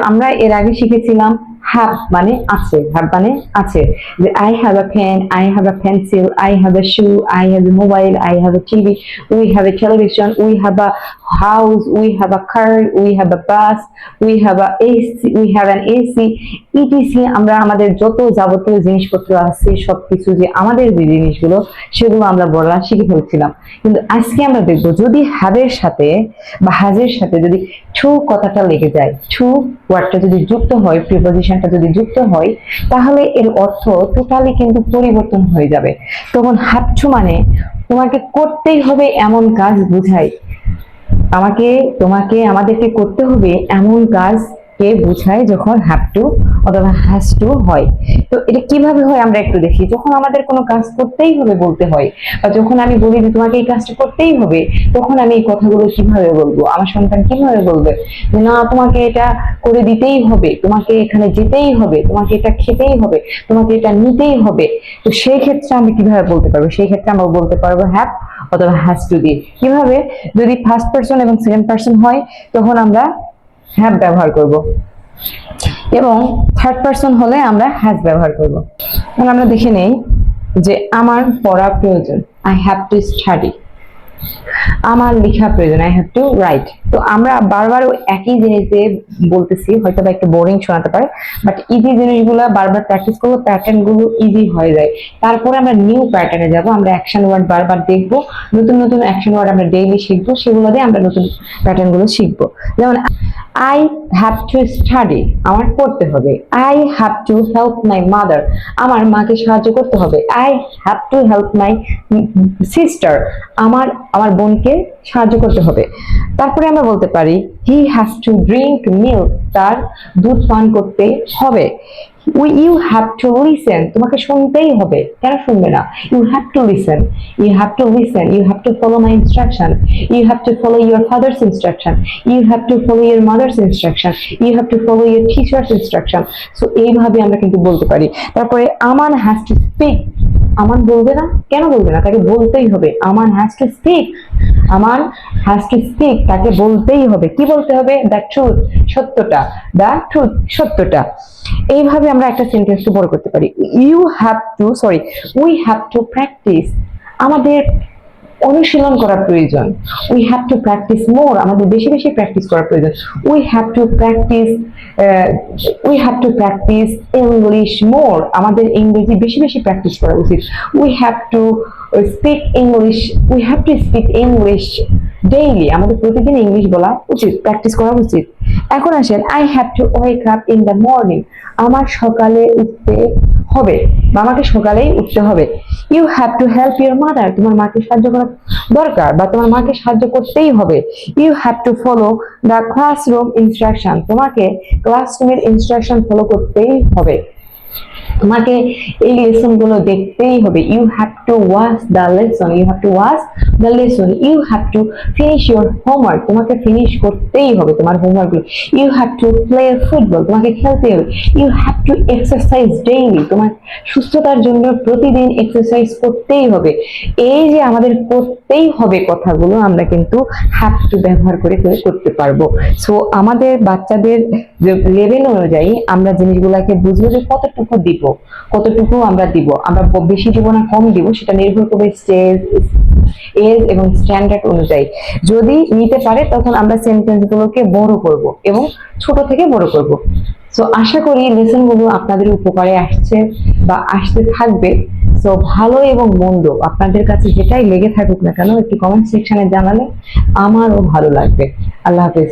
আমরা এর আগে শিখেছিলাম হ্যাভ মানে আছে, হ্যাভ মানে আছে, যে I have a pen, I have a pencil, I have a shoe, I have a mobile, I have a TV, we have a television, we have a house, we have a car, we have a bus, we have a AC, we have an AC, etc. আমরা আমাদের যত যাবতীয় জিনিসপত্র আছে সবকিছু, যে আমাদের যে জিনিসগুলো সেগুলো আমরা বলা শিখে ফেলছিলাম। কিন্তু আজকে আমরা দেখবো যদি হ্যাভের সাথে বা হ্যাজের সাথে যদি টু কথাটা লেগে যায়, টু ওয়ার্ডটা যদি যুক্ত হয়, প্রিপজিশনটা যদি যুক্ত হয়, তাহলে এর অর্থ টোটালি কিন্তু পরিবর্তন হয়ে যাবে। তখন হ্যাভ টু মানে তোমাকে করতেই হবে এমন কাজ বোঝায়, তোমাকে আমাদেরকে করতে হবে এমন কাজ কে বোঝায় যখন হ্যাভ টু অথবা হ্যাজ টু হয়। তো এটা কিভাবে হয় আমরা একটু দেখি। যখন আমাদের কোনো কাজ করতেই হবে বলতে হয়, বা যখন আমি বলি যে তোমাকে এই কাজটা করতেই হবে, তখন আমি এই কথাগুলো কিভাবে বলবো, আমার সন্তান কিভাবে বলবে যে না তোমাকে এটা করে দিতেই হবে, তোমাকে এখানে যেতেই হবে, তোমাকে এটা খেতেই হবে, তোমাকে এটা নিতেই হবে। তো সেই ক্ষেত্রে আমি কিভাবে বলতে পারবো? সেই ক্ষেত্রে আমরা বলতে পারবো হ্যাভ অথবা হ্যাজ টু দিয়ে। কিভাবে? যদি ফার্স্ট পারসন এবং সেকেন্ড পারসন হয় তখন আমরা হ্যাভ ব্যবহার করব, এবং থার্ড পারসন হলে আমরা হ্যাজ ব্যবহার করব। তাহলে আমরা দেখে নেই যে আমার পড়া প্রয়োজন, আই হ্যাভ টু স্টাডি। আমার লেখা প্রয়োজন, আই হ্যাভ টু রাইট। তো আমরা বারবার একই জিনিস বলতেছি, হয়তো বা একটু বোরিং শোনাতে পারে, বাট ইজি জিনিসগুলো বারবার প্র্যাকটিস করবো, প্যাটার্ন গুলো ইজি হয়ে যায়। তারপরে আমরা নিউ প্যাটার্নে যাব, আমরা অ্যাকশন ওয়ার্ড বারবার দেখবো, নতুন নতুন অ্যাকশন ওয়ার্ড আমরা ডেইলি শিখবো, সেগুলো দিয়ে আমরা নতুন প্যাটার্ন গুলো শিখবো। যেমন আই হ্যাভ টু স্টাডি, আমার পড়তে হবে। I have to help my mother, আমার মাকে সাহায্য করতে হবে। I have to help my sister, আমার বোনকে সাহায্য করতে হবে। তারপরে আমরা বলতে পারি he has to drink milk, তার দুধ পান করতে হবে। ইউ হ্যাভ টু লিসেন, তোমাকে শুনতেই হবে, কেন শুনবে না? You have to listen, you have to listen, you have to follow my instruction, you have to follow your father's instruction, you have to follow your mother's instruction, you have to follow your teacher's instruction. So এইভাবে আমরা কিন্তু বলতে পারি। তারপরে Aman has to speak, Aman বলবে না, কেন বলবে না? তাকে বলতেই হবে। Aman has to speak, Aman has to speak, তাকে বলতেই হবে। কি বলতে হবে? দ্য ট্রুথ, সত্যটা। দ্য ট্রুথ, সত্যটা। এইভাবে আমরা একটা সেন্টেন্সকে বড় করতে পারি। উই হ্যাভ টু প্র্যাকটিস, আমাদের অনুশীলন করা প্রয়োজন। We have to practice more, আমাদের বেশি বেশি প্র্যাকটিস করা প্রয়োজন। We have to practice English মোর, আমাদের ইংরেজি বেশি বেশি প্র্যাকটিস করা উচিত। We have to speak English daily, আমাদের প্রতিদিন ইংলিশ বলা উচিত, প্র্যাকটিস করা উচিত। এখন আসেন I have to wake up in the morning, আমার সকালে উঠতে হবে বা আমাকে সকালেই উঠতে হবে। You have to help your mother, তোমার মাকে সাহায্য করা দরকার বা তোমার মাকে সাহায্য করতেই হবে। You have to follow the classroom instruction, তোমাকে ক্লাসরুমের ইনস্ট্রাকশন ফলো করতেই হবে, তোমাকে এই লেসন গুলো দেখতেই হবে। You have to watch the lesson, you have to watch the lesson. You have to finish your homework, তোমাকে ফিনিশ করতেই হবে তোমার হোমওয়ার্ক গুলো। You have to play football, তোমাকে খেলতে হবে। You have to exercise daily, তোমার সুস্থতার জন্য প্রতিদিন এক্সারসাইজ করতেই হবে। এই যে আমাদের করতেই হবে কথাগুলো আমরা কিন্তু হ্যাভ টু ব্যবহার করে করতে পারবো। সো আমাদের বাচ্চাদের লেভেল অনুযায়ী আমরা জিনিসগুলোকে বুঝবো যে কতটুকু দিব, কতটুকু আমরা দিব, আমরা বেশি দিব না কম দিব, সেটা নির্ভর করবে এজ এবং স্ট্যান্ডার্ড অনুযায়ী। যদি নিতে পারে তখন আমরা সেন্টেন্স গুলোকে বড় করব এবং ছোট থেকে বড় করব। সো আশা করি লেসন গুলো আপনাদের উপকারে আসছে বা আসতে থাকবে। সো ভালো এবং মন্দ আপনাদের কাছে যেটাই লেগে থাকুক না কেন একটু কমেন্ট সেকশনে জানালে আমারও ভালো লাগবে। আল্লাহ হাফেজ।